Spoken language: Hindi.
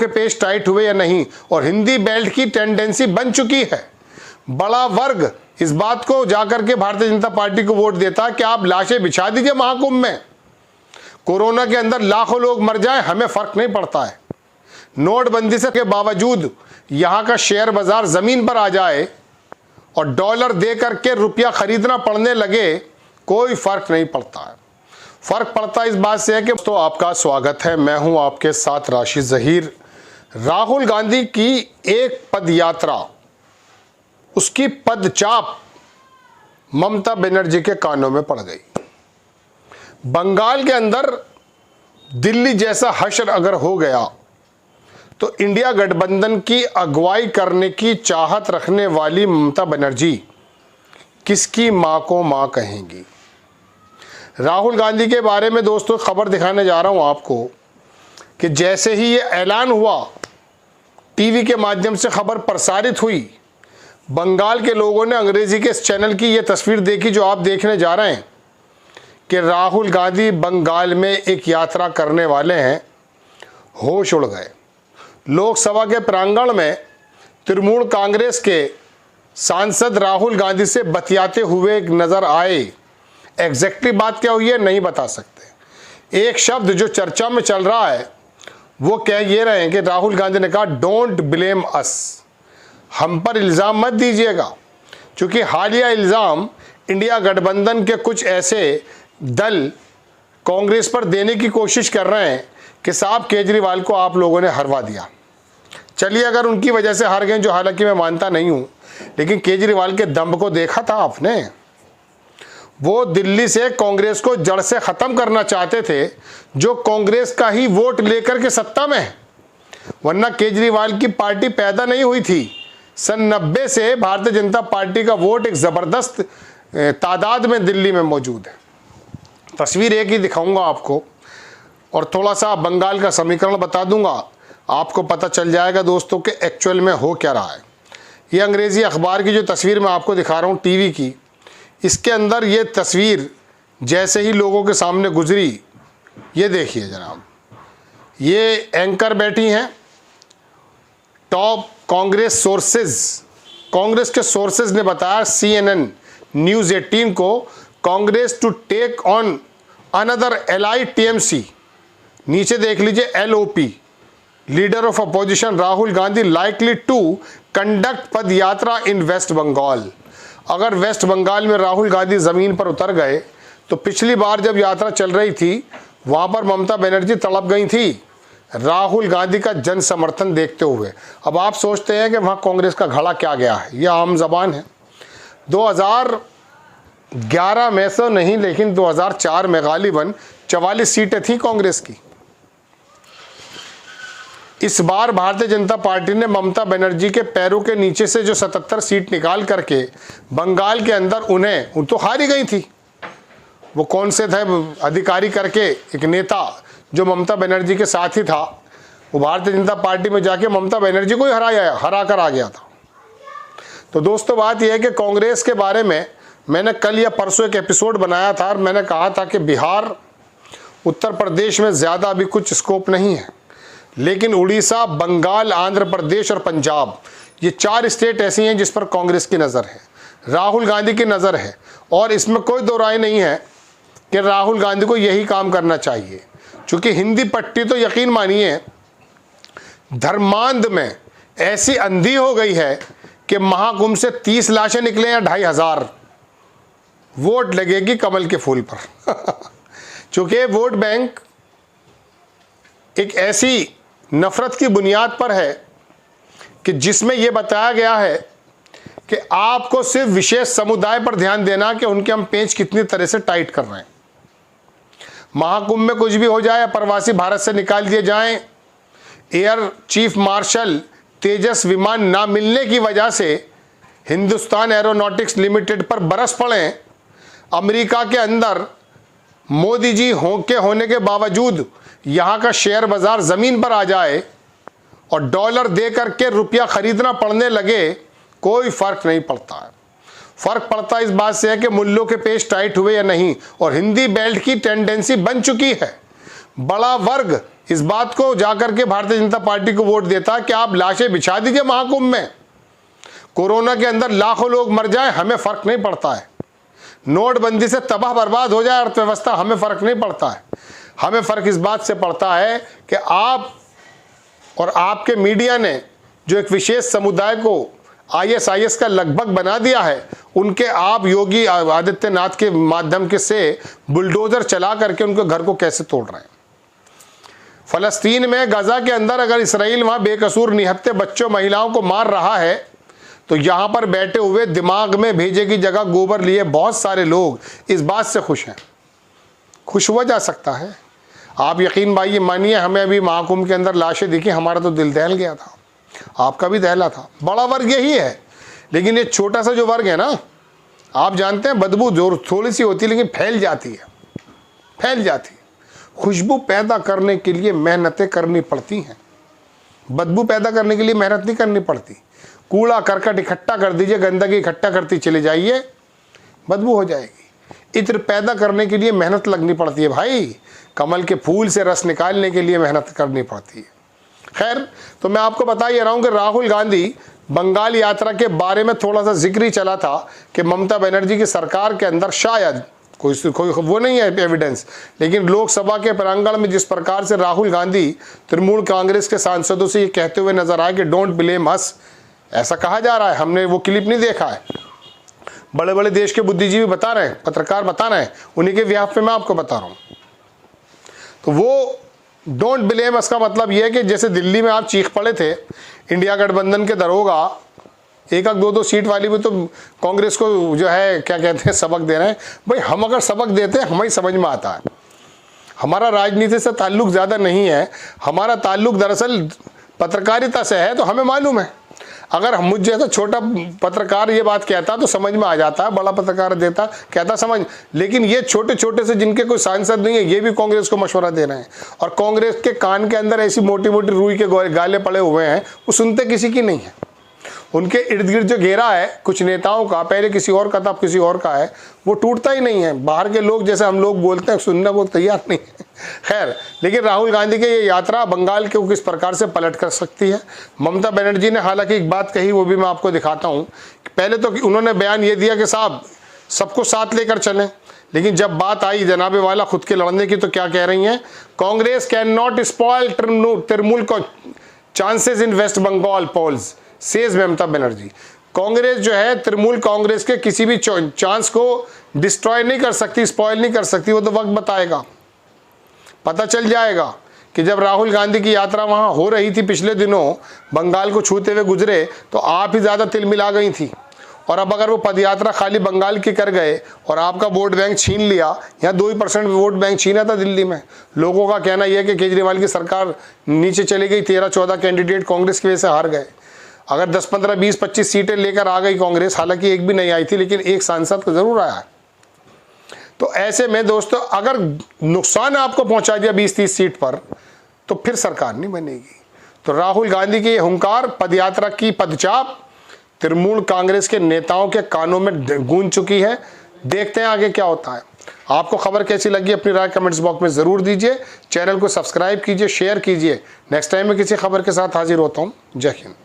के पेच टाइट हुए या नहीं, और हिंदी बेल्ट की टेंडेंसी बन चुकी है। बड़ा वर्ग इस बात को जाकर के भारतीय जनता पार्टी को वोट देता है कि आप लाशें बिछा दीजिए महाकुंभ में, कोरोना के अंदर लाखों लोग मर जाएं, हमें फर्क नहीं पड़ता है। नोटबंदी से के बावजूद यहां का शेयर बाजार जमीन पर आ जाए और डॉलर दे करके रुपया खरीदना पड़ने लगे, कोई फर्क नहीं पड़ता है। फर्क पड़ता इस बात से है कि तो आपका स्वागत है, मैं हूं आपके साथ राशिद ज़हीर। राहुल गांधी की एक पद यात्रा, उसकी पदचाप ममता बनर्जी के कानों में पड़ गई। बंगाल के अंदर दिल्ली जैसा हश्र अगर हो गया तो इंडिया गठबंधन की अगुवाई करने की चाहत रखने वाली ममता बनर्जी किसकी मां को मां कहेंगी। राहुल गांधी के बारे में दोस्तों खबर दिखाने जा रहा हूं आपको कि जैसे ही ये ऐलान हुआ, टीवी के माध्यम से खबर प्रसारित हुई, बंगाल के लोगों ने अंग्रेजी के इस चैनल की ये तस्वीर देखी जो आप देखने जा रहे हैं कि राहुल गांधी बंगाल में एक यात्रा करने वाले हैं। होश उड़ गए। लोकसभा के प्रांगण में तृणमूल कांग्रेस के सांसद राहुल गांधी से बतियाते हुए नजर आए। एग्जैक्टली बात क्या हुई है नहीं बता सकते। एक शब्द जो चर्चा में चल रहा है वो कह ये रहे हैं कि राहुल गांधी ने कहा डोंट ब्लेम अस, हम पर इल्ज़ाम मत दीजिएगा, क्योंकि हालिया इल्ज़ाम इंडिया गठबंधन के कुछ ऐसे दल कांग्रेस पर देने की कोशिश कर रहे हैं कि साहब केजरीवाल को आप लोगों ने हरवा दिया। चलिए अगर उनकी वजह से हार गए, जो हालांकि मैं मानता नहीं हूं, लेकिन केजरीवाल के दम को देखा था आपने। वो दिल्ली से कांग्रेस को जड़ से ख़त्म करना चाहते थे, जो कांग्रेस का ही वोट लेकर के सत्ता में है, वरना केजरीवाल की पार्टी पैदा नहीं हुई थी। सन 90 से भारतीय जनता पार्टी का वोट एक ज़बरदस्त तादाद में दिल्ली में मौजूद है। तस्वीर एक ही दिखाऊंगा आपको और थोड़ा सा बंगाल का समीकरण बता दूंगा, आपको पता चल जाएगा दोस्तों कि एक्चुअल में हो क्या रहा है। ये अंग्रेज़ी अखबार की जो तस्वीर मैं आपको दिखा रहा हूँ टीवी की, इसके अंदर ये तस्वीर जैसे ही लोगों के सामने गुजरी, ये देखिए जनाब, ये एंकर बैठी हैं, टॉप कांग्रेस सोर्सेज, कांग्रेस के सोर्सेज ने बताया CNN न्यूज़ 18 को, Congress to take on another ally TMC। नीचे देख लीजिए LOP, leader of opposition Rahul Gandhi likely to conduct pad yatra in waste Bengal. अगर वेस्ट बंगाल में राहुल गांधी ज़मीन पर उतर गए तो पिछली बार जब यात्रा चल रही थी वहाँ पर ममता बनर्जी तड़प गई थी राहुल गांधी का जन समर्थन देखते हुए। अब आप सोचते हैं कि वहाँ कांग्रेस का घड़ा क्या गया है, ये आम जबान है। 2011 में से नहीं, लेकिन 2004 में गालिबन 44 सीटें थी कांग्रेस की। इस बार भारतीय जनता पार्टी ने ममता बनर्जी के पैरों के नीचे से जो 77 सीट निकाल करके बंगाल के अंदर उन्हें तो हारी गई थी। वो कौन से थे अधिकारी करके एक नेता जो ममता बनर्जी के साथ ही था, वो भारतीय जनता पार्टी में जाके ममता बनर्जी को ही हरा कर आ गया था। तो दोस्तों बात यह है कि कांग्रेस के बारे में मैंने कल या परसों एक एपिसोड बनाया था और मैंने कहा था कि बिहार उत्तर प्रदेश में ज़्यादा अभी कुछ स्कोप नहीं है, लेकिन उड़ीसा, बंगाल, आंध्र प्रदेश और पंजाब, ये 4 स्टेट ऐसी हैं जिस पर कांग्रेस की नज़र है, राहुल गांधी की नज़र है। और इसमें कोई दो राय नहीं है कि राहुल गांधी को यही काम करना चाहिए, क्योंकि हिंदी पट्टी तो यकीन मानिए धर्मांध में ऐसी अंधी हो गई है कि महाकुंभ से 30 लाशें निकले या 2500, वोट लगेगी कमल के फूल पर। चूंकि वोट बैंक एक ऐसी नफरत की बुनियाद पर है कि जिसमें यह बताया गया है कि आपको सिर्फ विशेष समुदाय पर ध्यान देना कि उनके हम पेंच कितनी तरह से टाइट कर रहे हैं। महाकुंभ में कुछ भी हो जाए, प्रवासी भारत से निकाल दिए जाएं, एयर चीफ मार्शल तेजस विमान ना मिलने की वजह से हिंदुस्तान एरोनॉटिक्स लिमिटेड पर बरस पड़े, अमेरिका के अंदर मोदी जी होने के बावजूद यहाँ का शेयर बाजार ज़मीन पर आ जाए और डॉलर दे करके रुपया खरीदना पड़ने लगे, कोई फ़र्क नहीं पड़ता है। फ़र्क पड़ता इस बात से है कि मूल्यों के पेच टाइट हुए या नहीं, और हिंदी बेल्ट की टेंडेंसी बन चुकी है। बड़ा वर्ग इस बात को जाकर के भारतीय जनता पार्टी को वोट देता कि आप लाशें बिछा दीजिए महाकुंभ में, कोरोना के अंदर लाखों लोग मर जाएं, हमें फर्क नहीं पड़ता है। नोटबंदी से तबाह बर्बाद हो जाए अर्थव्यवस्था, हमें फर्क नहीं पड़ता है। हमें फर्क इस बात से पड़ता है कि आप और आपके मीडिया ने जो एक विशेष समुदाय को ISIS का लगभग बना दिया है, उनके आप योगी आदित्यनाथ के माध्यम के से बुलडोजर चला करके उनके घर को कैसे तोड़ रहे हैं। फलस्तीन में गजा के अंदर अगर इसराइल वहां बेकसूर निहत्थे बच्चों महिलाओं को मार रहा है, तो यहां पर बैठे हुए दिमाग में भेजे की जगह गोबर लिए बहुत सारे लोग इस बात से खुश हैं। खुश हुआ जा सकता है। आप यकीन भाई मानिए, हमें अभी महाकुंभ के अंदर लाशें दिखी, हमारा तो दिल दहल गया था, आपका भी दहला था। बड़ा वर्ग यही है, लेकिन ये छोटा सा जो वर्ग है ना, आप जानते हैं बदबू जोर थोड़ी सी होती है लेकिन फैल जाती है, फैल जाती है। खुशबू पैदा करने के लिए मेहनतें करनी पड़ती हैं, बदबू पैदा करने के लिए मेहनत नहीं करनी पड़ती। कूड़ा करकट इकट्ठा कर दीजिए, गंदगी इकट्ठा करती चले जाइए, बदबू हो जाएगी। इत्र पैदा करने के लिए मेहनत लगनी पड़ती है भाई, कमल के फूल से रस निकालने के लिए मेहनत करनी पड़ती है। खैर, तो मैं आपको बता ही रहा हूँ कि राहुल गांधी बंगाल यात्रा के बारे में थोड़ा सा जिक्र ही चला था कि ममता बनर्जी की सरकार के अंदर शायद कोई वो नहीं है एविडेंस, लेकिन लोकसभा के प्रांगण में जिस प्रकार से राहुल गांधी तृणमूल कांग्रेस के सांसदों से ये कहते हुए नजर आए कि डोंट ब्लेम अस, ऐसा कहा जा रहा है, हमने वो क्लिप नहीं देखा है, बड़े बड़े देश के बुद्धिजीवी बता रहे हैं, पत्रकार बता रहे हैं, उन्हीं के बिहाफ पे मैं आपको बता रहा हूँ। तो वो डोंट ब्लेम अस का मतलब ये है कि जैसे दिल्ली में आप चीख पड़े थे इंडिया गठबंधन के दरोगा एक दो सीट वाली में, तो कांग्रेस को जो है क्या कहते हैं सबक दे रहे हैं। भाई हम अगर सबक देते हैं हमें समझ में आता है, हमारा राजनीति से ताल्लुक ज़्यादा नहीं है, हमारा ताल्लुक दरअसल पत्रकारिता से है, तो हमें मालूम है। अगर हम मुझ जैसा छोटा पत्रकार ये बात कहता तो समझ में आ जाता है, बड़ा पत्रकार देता कहता समझ, लेकिन ये छोटे छोटे से जिनके कोई सांसद नहीं है, ये भी कांग्रेस को मशवरा दे रहे हैं, और कांग्रेस के कान के अंदर ऐसी मोटी मोटी रुई के गाले पड़े हुए हैं, वो सुनते किसी की नहीं है। उनके इर्द गिर्द जो घेरा है कुछ नेताओं का, पहले किसी और का था, किसी और का है, वो टूटता ही नहीं है। बाहर के लोग जैसे हम लोग बोलते हैं सुनने को तैयार नहीं है। खैर, लेकिन राहुल गांधी की ये यात्रा बंगाल को किस प्रकार से पलट कर सकती है। ममता बनर्जी ने हालांकि एक बात कही, वो भी मैं आपको दिखाता हूँ। पहले तो उन्होंने बयान ये दिया कि साहब सबको साथ लेकर चलें, लेकिन जब बात आई जनाबे वाला खुद के लड़ने की, तो क्या कह रही हैं, Congress can not spoil Trinamool को चांसेस इन waste Bengal poles, says Mamata Banerjee. Congress जो है तृणमूल कांग्रेस के किसी भी चांस को डिस्ट्रॉय नहीं कर सकती, स्पॉइल नहीं कर सकती, वो तो वक्त बताएगा। पता चल जाएगा कि जब राहुल गांधी की यात्रा वहां हो रही थी पिछले दिनों, बंगाल को छूते हुए गुजरे, तो आप ही ज़्यादा तिल मिला गई थी। और अब अगर वो पदयात्रा खाली बंगाल की कर गए और आपका वोट बैंक छीन लिया, यहाँ 2% वोट बैंक छीना था दिल्ली में। लोगों का कहना यह है कि केजरीवाल की सरकार नीचे चली गई, 13-14 कैंडिडेट कांग्रेस की वजह से हार गए। अगर 10, 15, 20, 25 सीटें लेकर आ गई कांग्रेस, हालांकि एक भी नहीं आई थी, लेकिन एक सांसद तो जरूर आया है। तो ऐसे में दोस्तों अगर नुकसान आपको पहुंचा दिया 20-30 सीट पर, तो फिर सरकार नहीं बनेगी। तो राहुल गांधी की हुंकार, पदयात्रा की पदचाप तृणमूल कांग्रेस के नेताओं के कानों में गूंज चुकी है। देखते हैं आगे क्या होता है। आपको खबर कैसी लगी अपनी राय कमेंट्स बॉक्स में ज़रूर दीजिए। चैनल को सब्सक्राइब कीजिए, शेयर कीजिए। नेक्स्ट टाइम मैं किसी खबर के साथ हाजिर होता हूँ। जय हिंद।